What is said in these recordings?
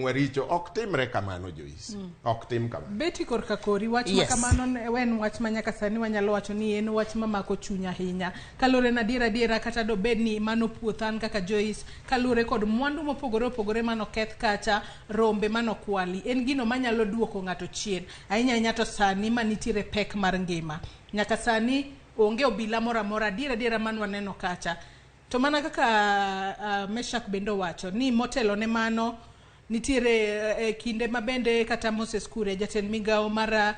otimwa richo ok timre kamano Joyce. Ok tim kamano. Beti korka kori wach makamano wen wach manyaka sani wanyalo wacho ni en wach mamako chuny ahinya. Kalure na diera kata do bedni mano puothan kaka Joyce kalure kod mwandu mopogore mano keth kacha rombe mano kwali. En gino manyalo duoko ng'ato chien. Ahinya to sani manitiere pek mar ngima. Nyaka sani onge obila mora diera mano waneno kacha. To mana kaka Meshak bendo wacho ni motelo ne mano nitiere kinde mabende kata Moses Kure jatend migao mar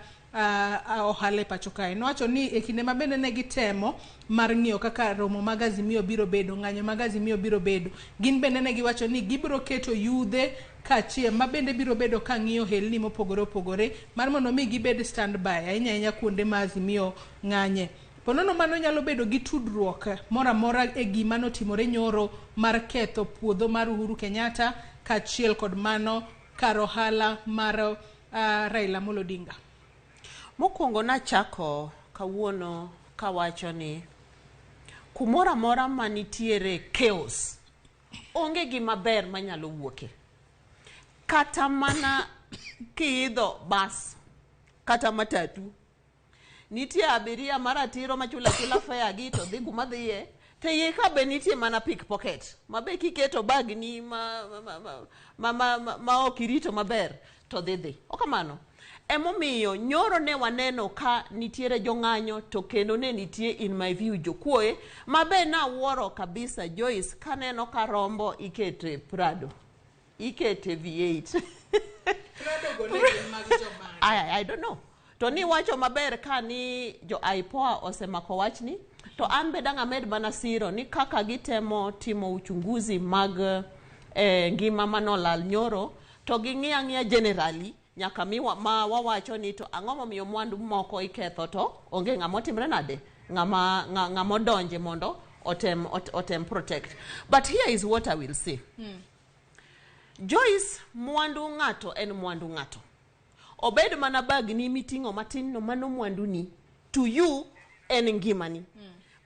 ohale pacho kae nowacho ni kinde mabende ne gitemo mar ng'iyo kaka romo magazimio biro bedo ng'anyo magazimio biro bedo gin bende ne giwacho ni gibiro keto yudhe kachie mabende biro bedo ka ng'iyo helni mopogore mar mondo mi gibed standby ahinya kuonde mazimio ng'anye. Ponono mano nyalo bedo gi tudruok mora e gima notimore nyoro mar ketho puodho mar Uhuru Kenyatta kachiel kod mano karohala mar Raila Amolo Odinga. Mokwongo na chako kawuono kawacho ni kumora mora manitiere chaos onge gima ber manyalo wuoke. Kata mana kiidho bas kata matatu nitie abiria maratiro machula fare gi to dhi kuma dhiye te ye ka be nitie mana pickpocket mabe kiketo bag ni ma okirito maber to dhi okamano emomiyo nyoro ne waneno ka nitiere jong'anyo to kendo ne nitie in my view jokuoe mabe na wuoro kabisa Joyce kaneno ka rombo ikete Prado ikete V8 Prado gole mag jobani I don't know. To ni wacho maber ka ni jo IPOA osemako wachni to an be dang' amed mana siro ni kaka gitemo timo uchunguzi mag ngima manolal nyoro to ging'iya generally nyaka ma wawacho ni to ang'o momiyo mwandu moko iketho to onge ng'ama timre nade ng'ama donje mondo otem protect. But here is what I will say. Joyce, mwandu ng'ato en mwandu ng'ato. Obed mana bag ni miting'o matin no mano mwandu ni to you en ngimani.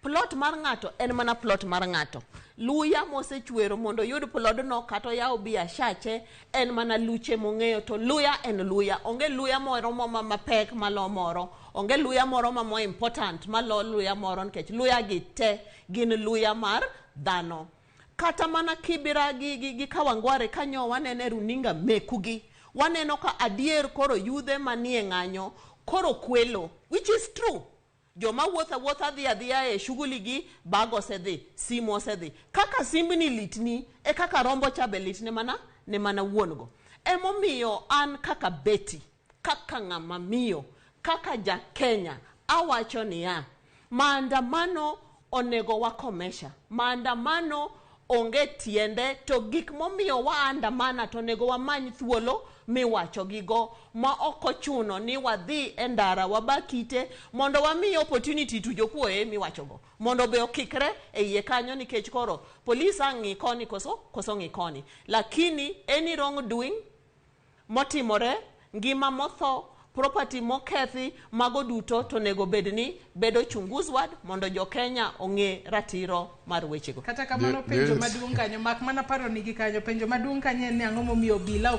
Plot mar ng'ato en mana plot mar ng'ato. Luya mosechwero mondo yud plot no kato yaw biashache en mana luche mong'eyo to luya en luya. Onge luya moro mapek malo moro. Onge luya moro mo important malo luya moro nikech luya gi te gin luya mar dhano. Kata mana kibira gi Kawangware kanyo wanene runinga mekugi. Waneno ka adier koro yudhe manie ng'anyo koro kwelo, which is true. Joma wuotha dhia e shughuli gi bago sedhi simo sedhi kaka simbni litni e kaka rombo chabe litne mana wuongo. Emomiyo an kaka Betty kaka ng'ama miyo kaka ja Kenya awacho niya maandamano onego wakomesha maandamano onge tiende to gik momiyo waandamana to nego wamany thuolo miwacho gigo ma okochuno ni wadhi endara wabakite mondo wami opportunity to jokuoe miwachogo mondo be okikre e iye kanyo nikech koro police ang'i koni koso ng'i koni lakini any wrong doing motimore ngima motho property mokethi mago duto to nego bedni bedo chunguzwad mondo jo Kenya ong'e ratiro mar wechego. Kata kamano penjo maduong' kanyo mak mana paro nigi kanyo penjo maduong' kanyo en ang'o momiyo obila